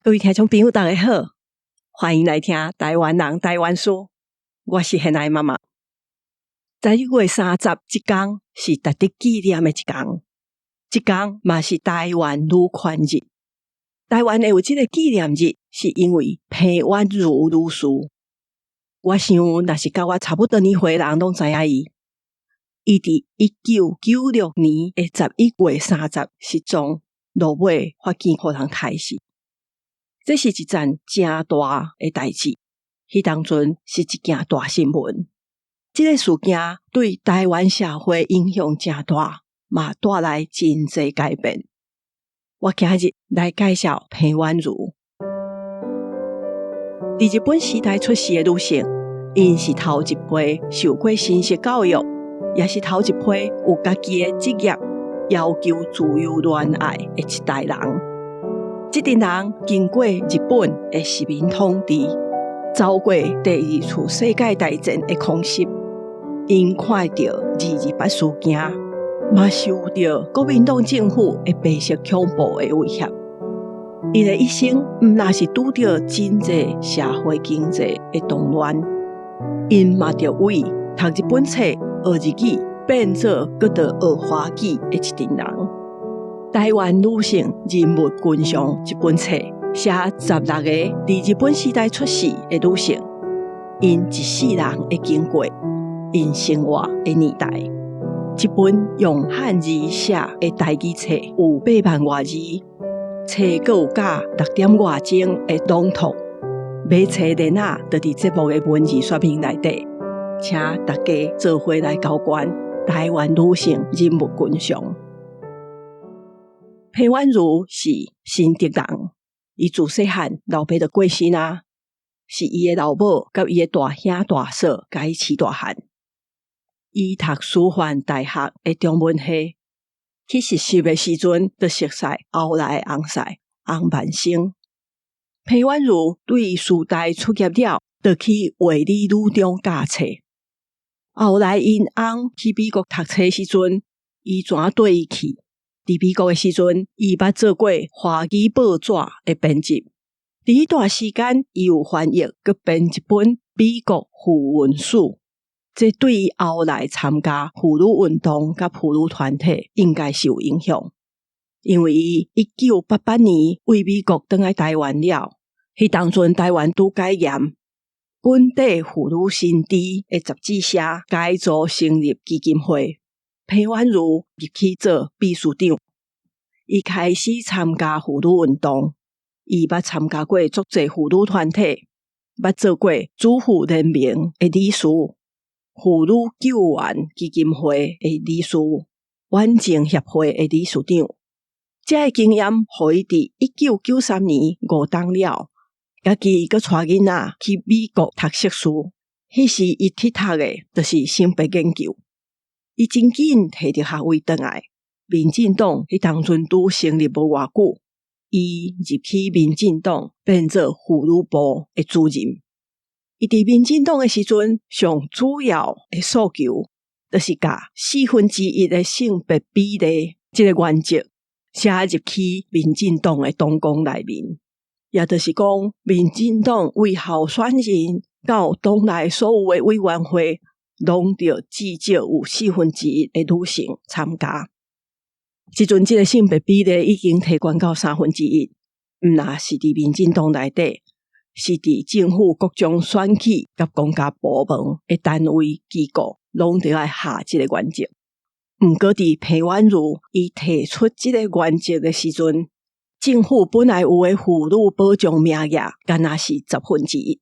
各位听众朋友大家好，欢迎来听台湾人台湾事，我是现爱妈妈。11月30这天是值得纪念的一天，这天也是台湾女权日。台湾会有这个纪念日是因为裴婉如女士，我想若是跟我差不多年岁的人都知影伊在1996年的11月30时钟落马发现予人开始。这是一件真大的代志，迄当阵是一件大新闻。这个事件对台湾社会影响真大，嘛带来真侪改变。我今日来介绍裴婉如。在日本时代出世的女性，因是头一批受过新式教育，也是头一批有家己的职业，要求自由恋爱的一代人。这群人经过日本的殖民统治，走过第二次世界大战的空袭，因看到228事件，嘛受到国民党政府的白色恐怖的威胁。因的一生不但是拄到真济社会经济的动乱，因嘛就为读日本册、学日语，变做搁到学华语的一群人。台湾女性人物群像这本册写16个在日本时代出世的女性，因一世人的经过，因生活的年代。这本用汉字写的台语册有8万多字，册还有加6点外钟的朗读。买册链仔就在节目的文字说明内底，请大家做伙来交关台湾女性人物群像。裴婉如是新竹人，伊自细汉老爸就过身啊，是伊的老母甲伊的大兄大嫂甲伊饲大汉。伊读师范大学的中文系，去实习的时阵就熟悉后来的翁婿翁万生。裴婉如对师大出业了，就去卫理女中教册。后来因翁去美国读册时阵，伊怎对伊去？在美国的时阵，伊捌做过华语报纸的编辑。在迄段时间，伊有翻译佮编一本美国妇运史，这对伊后来参加妇女运动佮妇女团体应该是有影响。因为伊1988年为美国回来台湾了，迄当阵台湾拄解严，本地妇女新知的杂志社改组成立基金会。裴婉如入去做秘书长，伊开始参加妇女运动，伊捌参加过足侪妇女团体，捌做过主妇联盟的理事、妇女救援基金会的理事、婉静协会的理事长。这个经验，互伊伫1993年5冬了，家己佮带囡仔去美国读硕士。迄时伊去读的就是性别研究。伊真紧摕着学位回来，民进党迄当阵拄成立无偌久，伊入去民进党变做妇女部的主任。伊伫民进党的时阵，上主要的诉求就是把1/4的性别比例这个原则写入去民进党的党纲内面，也就是讲，民进党为候选人到党内所有的委员会，拢着至少有1/4的女性参加。即阵这个性别比例已经提悬到1/3，毋但是伫民进党内底，是伫政府各种选举甲公家部门的单位机构，拢着要下即个原则。毋过伫裴婉如伊提出即个原则的时阵，政府本来有的妇女保障名额，敢若是1/10。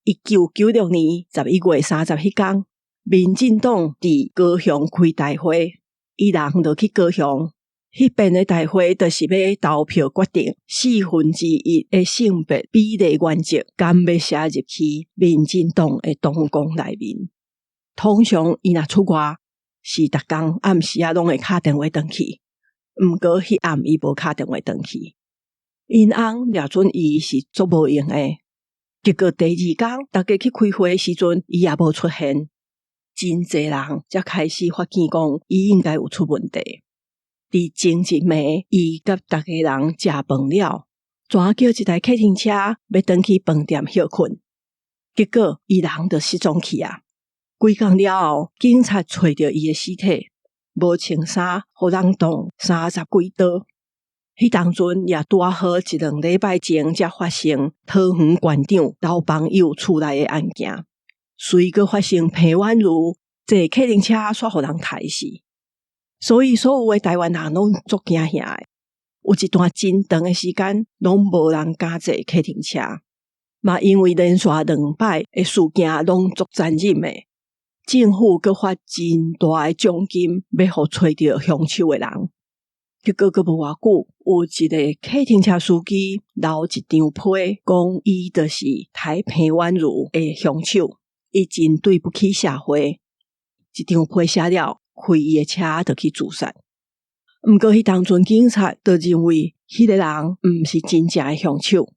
1996年11月30迄天，民进党伫高雄开大会，伊人就去高雄。迄边的大会就是要投票决定1/4的性别比例原则，敢要写入去民进党的党纲内面。通常伊若出外，是逐工暗时拢会敲电话回去，毋过迄暗伊无敲电话回去。因翁掠准伊是足无用的。结果第2天，大家去开会的时阵，伊也无出现。真侪人才开始发现讲，伊应该有出问题。伫前一暝，伊甲逐个人食饭了，怎叫一台客停车要回去饭店休困？结果伊人就失踪去啊！几工了后，警察找到伊的尸体，无穿衫，互人动30几刀。迄当阵也拄好1-2礼拜前才发生桃园县长交朋友厝内的案件，随个发生裴婉如坐客停车煞互人杀死，所以所有的台湾人拢足惊吓的。有一段真长的时间，拢无人敢坐客停车，嘛因为连续2摆的事件拢足残忍的，政府阁发真大的奖金要互找到凶手的人。结果阁无偌久，有一个客停车司机留一张批，讲伊就是杀裴婉如的凶手，伊真对不起社会。一张批写了，开伊的车就去自杀。毋过迄当阵警察就认为迄个人毋是真正的凶手。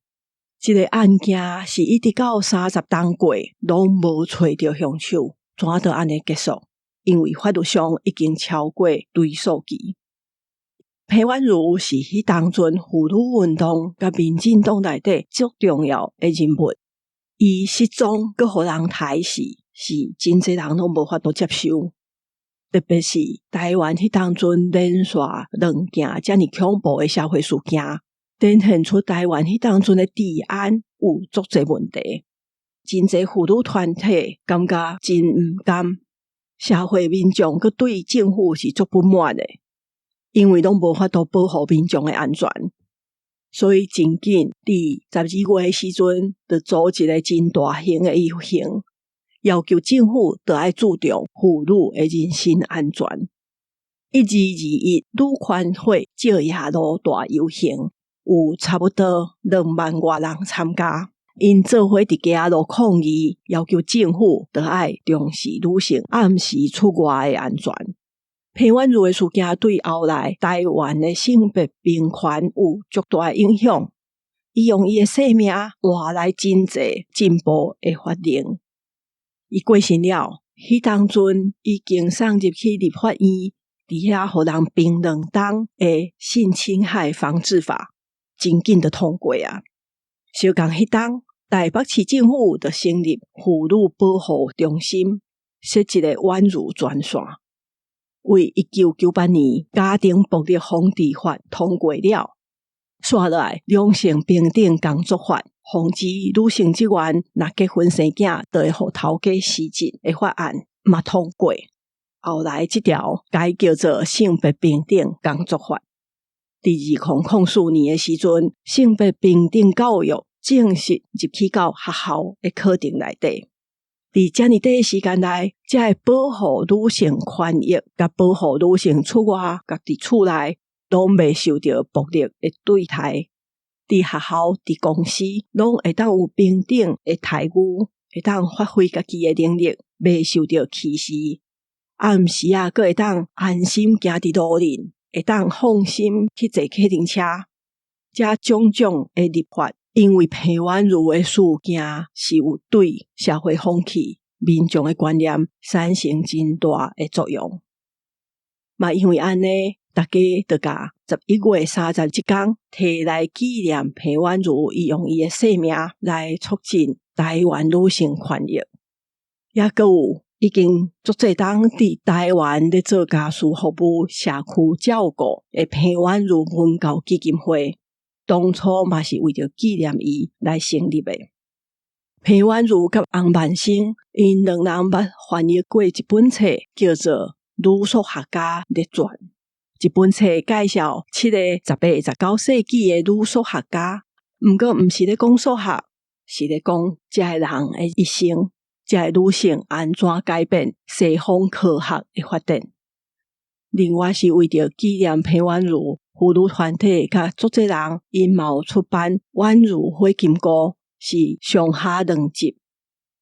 这个案件是一直到30冬过，拢无找到凶手，怎就安尼结束？因为法律上已经超过追诉期。裴婉如是迄当阵妇女运动甲民进党内底足重要的人物，伊失踪阁互人杀死，是真侪人拢无法度接受。特别是台湾迄当阵连续2件这么恐怖的社会事件，展现出台湾迄当阵的治安有足侪问题，真侪妇女团体感觉真毋甘，社会民众阁对政府是足不满的，因为拢无法度保护民众的安全，所以真紧伫12月的时阵，就组一个真大型的游行，要求政府就要注重妇女的人身安全。1、2、2、1女权会照夜路大游行，有差不多2万多人参加，因做伙伫街路抗议，要求政府就要重视女性暗时出外的安全。裴婉如的事件对后来台湾的性别平权有足大的影响，伊用伊的性命换来真侪进步的法令。伊过身了，迄当阵已经送入去立法院，伫遐互人评2冬的性侵害防治法，真紧就通过啊！相共迄当，台北市政府就成立妇女保护中心，设一个婉如专线。为1998年家庭暴力防治法通过了，续落来两性平等工作法，防止女性职员若结婚生囝，就会互头家施治的法案嘛通过。后来这条改叫做性别平等工作法。伫2004年的时阵，性别平等教育正式入去到学校的课程内底。伫这么短的时间内，才会保护女性权益，甲保护女性出外，甲伫厝内拢未受到暴力的对待。伫学校、伫公司，拢会当有平等的待遇，会当发挥家己的能力，未受到歧视。暗时啊，阁会当安心行伫路面，会当放心去坐客停车。这种种的立法，因为裴婉如的事件是有对社会风气、民众的观念产生真大的作用。嘛因为安尼，大家就甲11月30这天摕来纪念裴婉如，伊用伊的性命来促进台湾女性权益。也阁有已经足侪当伫台湾咧做家事服务、社区照顾的裴婉如文教基金会。当初嘛是为着纪念伊来成立的。裴婉如甲洪万生因两人捌翻译过一本册，叫做《女数学家列传》。这本册介绍7个18、19世纪的女数学家，毋过毋是咧讲数学，是咧讲这个人的一生，这个女性安怎改变西方科学的发展。另外是为着纪念裴婉如，妇女团体甲足侪人因嘛有出版《婉如火金菇》，是上下2集。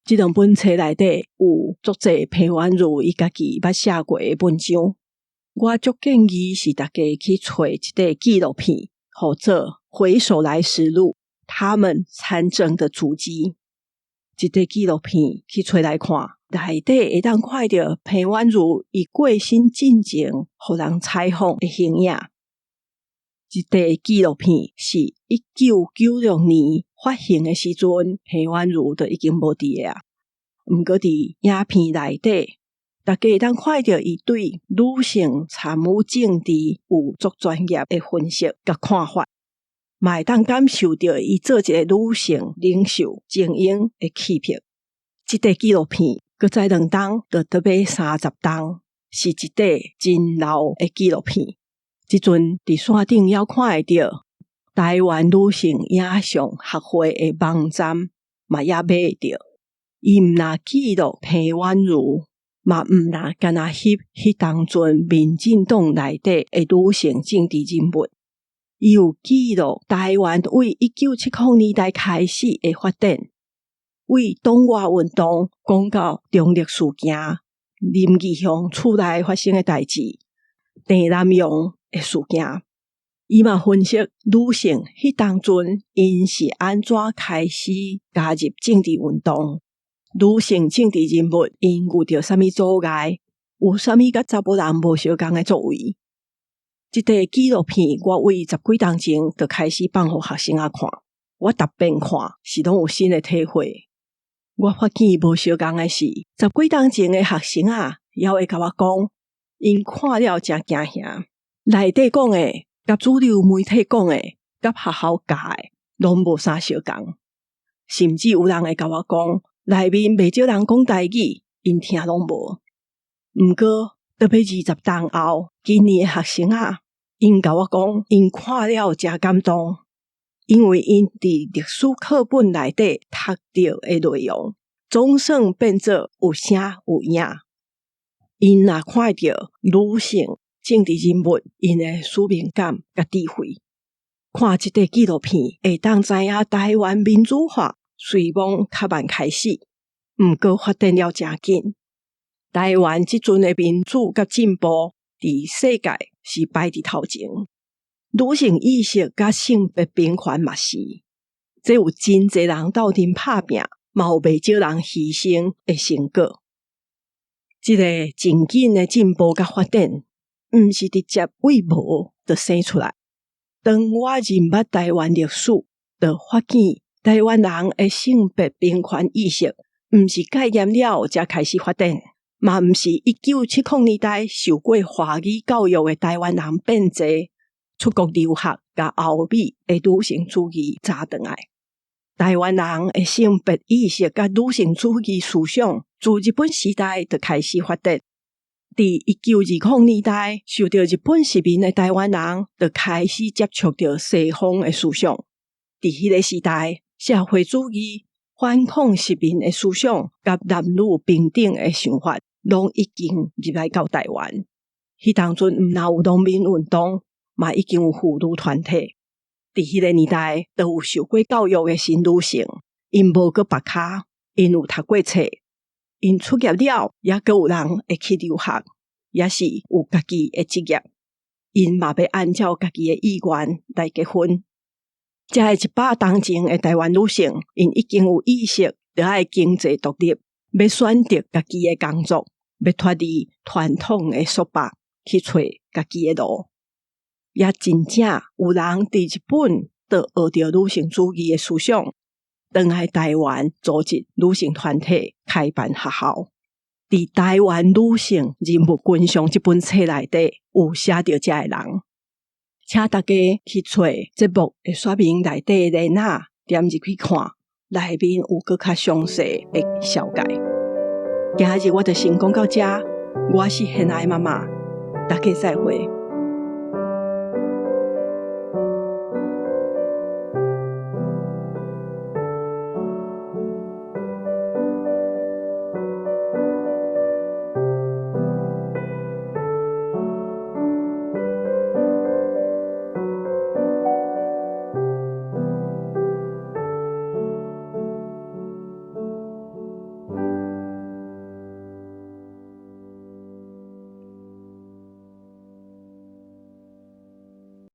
这两本册内底有足侪裴婉如伊家己捌写过的文章。我足建议是大家去找一个纪录片，或者《回首来时路：他们参政的足迹》。这个纪录片去找来看，内底会当看到裴婉如伊过身进前，互人采访的形影。这个纪录片是1996年发行的时阵，彭婉如就已经无伫啊。毋过伫影片内底，大家当看到伊对女性参与政治有足专业的分析甲看法，嘛会当感受到伊做一个女性领袖精英的气魄。这个纪录片搁再2档，就要买30档，是一个真老的纪录片。即阵伫线顶还看会到台湾女性影像学会的网站，嘛也买会到。伊毋若记录彭婉如，嘛毋若干那翕迄当阵民进党内底的女性政治人物，伊有记录台湾为1970年代开始的发展，为党外运动讲到中立事件、林义雄厝内发生的代志、郑南榕的事件。伊嘛分析女性迄当阵因是安怎开始加入政治运动，女性政治人物因遇到啥物阻碍，有啥物甲查某人无相共的作为。这个纪录片我为10几档前就开始放互学生仔看，我逐遍看是拢有新的体会。我发现无相共的是，10几档前的学生仔也会甲我讲，因看了真惊吓，内底讲的甲主流媒体讲的，甲学校教的拢无啥相共。甚至有人会甲我讲，内面袂少人讲台语，因听拢无。毋过特别20档后，今年的学生仔，因甲我讲，因看了真感动，因为因伫历史课本内底读到的内容，总算变做有声有影。因若看到女性政治人物因的使命感甲智慧，看这个纪录片会当知影台湾民主化虽然较慢开始，毋过发展了真紧。台湾即阵的民主甲进步，伫世界是排伫头前。女性意识甲性别平权嘛是，这有真侪人斗阵拍拼，嘛有袂少人牺牲的成果。这个真紧的进步甲发展，毋是直接为无就生出来。当我认捌台湾历史，就发现台湾人的性别平权意识，毋是戒严了才开始发展，嘛毋是1970年代受过华语教育的台湾人变济，出国留学甲欧美的女性主义查转来。台湾人的性别意识甲女性主义思想，自日本时代就开始发展。伫1920年代，受到日本殖民的台湾人，就开始接触到西方的思想。伫迄个时代，社会主义、反抗殖民的思想甲男女平等的想法，拢已经入来到台湾。迄当阵毋但有农民运动，嘛已经有妇女团体。伫迄个年代，都有受过教育的新女性，因无过别卡，因有读过册，因出业了，也阁有人会去留学，也是有家己的职业。因嘛要按照家己的意愿来结婚。这100档前的台湾女性，因已经有意识，就要经济独立，要选择家己的工作，要脱离传统的束缚，去找家己的路。也真正有人伫日本就学到女性主义的思想，回来台湾组织女性团体，开办学校。伫台湾女性人物群像这本册内底有写到这个人，请大家去找节目的说明内底的链仔，点入去看，内面有更较详细的小解。今日我就先讲到这，我是现在妈妈，大家再会。